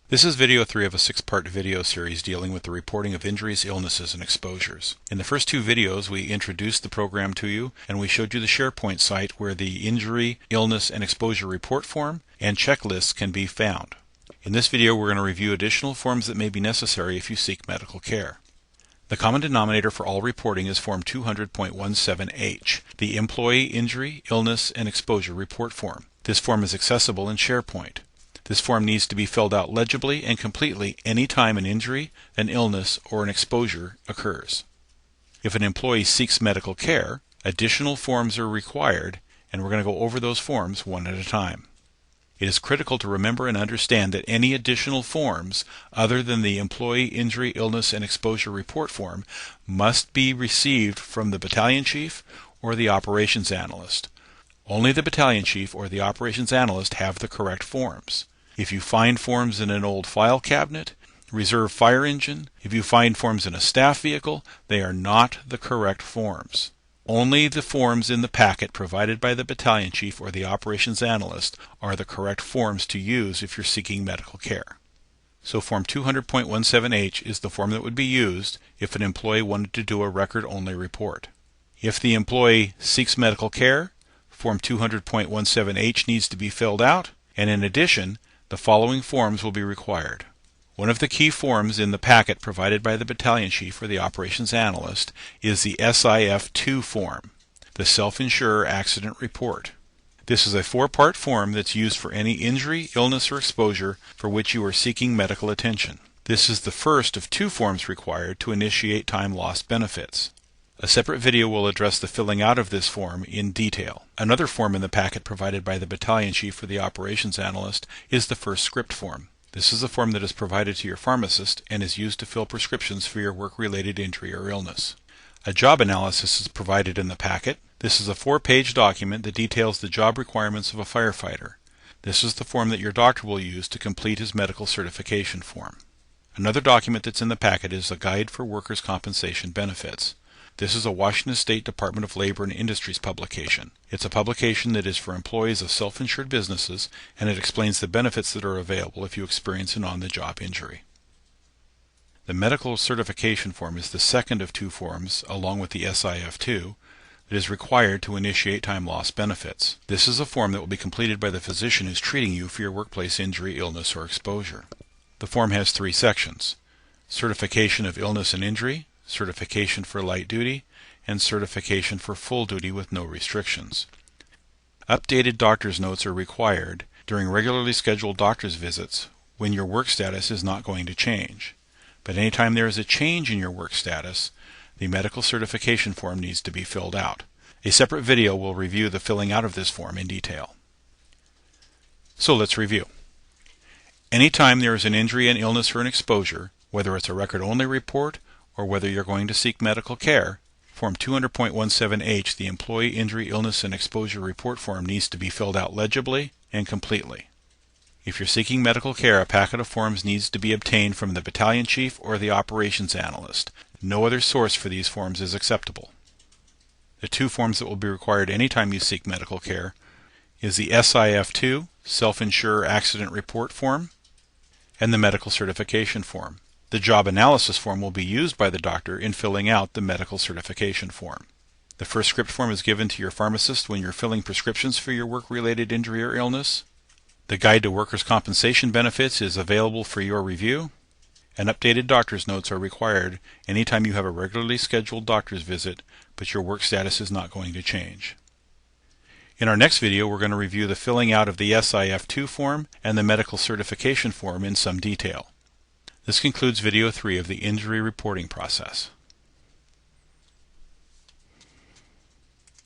This is video 3 of a 6-part video series dealing with the reporting of injuries, illnesses, and exposures. In the first 2 videos, we introduced the program to you, and we showed you the SharePoint site where the injury, illness, and exposure report form and checklists can be found. In this video, we're going to review additional forms that may be necessary if you seek medical care. The common denominator for all reporting is Form 200.17H, the Employee Injury, Illness, and Exposure Report Form. This form is accessible in SharePoint. This form needs to be filled out legibly and completely any time an injury, an illness, or an exposure occurs. If an employee seeks medical care, additional forms are required, and we're going to go over those forms one at a time. It is critical to remember and understand that any additional forms other than the Employee Injury, Illness, and Exposure Report Form must be received from the battalion chief or the operations analyst. Only the battalion chief or the operations analyst have the correct forms. If you find forms in an old file cabinet, reserve fire engine, if you find forms in a staff vehicle, they are not the correct forms. Only the forms in the packet provided by the battalion chief or the operations analyst are the correct forms to use if you're seeking medical care. So Form 200.17H is the form that would be used if an employee wanted to do a record-only report. If the employee seeks medical care, Form 200.17H needs to be filled out, and in addition, the following forms will be required. One of the key forms in the packet provided by the battalion chief or the operations analyst is the SIF-2 form, the Self-Insurer Accident Report. This is a 4-part form that's used for any injury, illness, or exposure for which you are seeking medical attention. This is the first of 2 forms required to initiate time loss benefits. A separate video will address the filling out of this form in detail. Another form in the packet provided by the battalion chief or the operations analyst is the first script form. This is a form that is provided to your pharmacist and is used to fill prescriptions for your work-related injury or illness. A job analysis is provided in the packet. This is a 4-page document that details the job requirements of a firefighter. This is the form that your doctor will use to complete his medical certification form. Another document that's in the packet is a Guide for Workers' Compensation Benefits. This is a Washington State Department of Labor and Industries publication. It's a publication that is for employees of self-insured businesses, and it explains the benefits that are available if you experience an on-the-job injury. The medical certification form is the second of 2 forms, along with the SIF-2, that is required to initiate time loss benefits. This is a form that will be completed by the physician who's treating you for your workplace injury, illness, or exposure. The form has 3 sections: certification of illness and injury, certification for light duty, and certification for full duty with no restrictions. Updated doctor's notes are required during regularly scheduled doctor's visits when your work status is not going to change. But anytime there is a change in your work status, the medical certification form needs to be filled out. A separate video will review the filling out of this form in detail. So let's review. Anytime there is an injury, an illness, or an exposure, whether it's a record-only report or whether you're going to seek medical care, Form 200.17H, the Employee Injury, Illness, and Exposure Report Form, needs to be filled out legibly and completely. If you're seeking medical care, a packet of forms needs to be obtained from the battalion chief or the operations analyst. No other source for these forms is acceptable. The 2 forms that will be required anytime you seek medical care is the SIF-2, Self-Insurer Accident Report Form, and the Medical Certification Form. The job analysis form will be used by the doctor in filling out the medical certification form. The first script form is given to your pharmacist when you're filling prescriptions for your work-related injury or illness. The Guide to Workers' Compensation Benefits is available for your review, and updated doctor's notes are required anytime you have a regularly scheduled doctor's visit, but your work status is not going to change. In our next video, we're going to review the filling out of the SIF-2 form and the medical certification form in some detail. This concludes video 3 of the injury reporting process.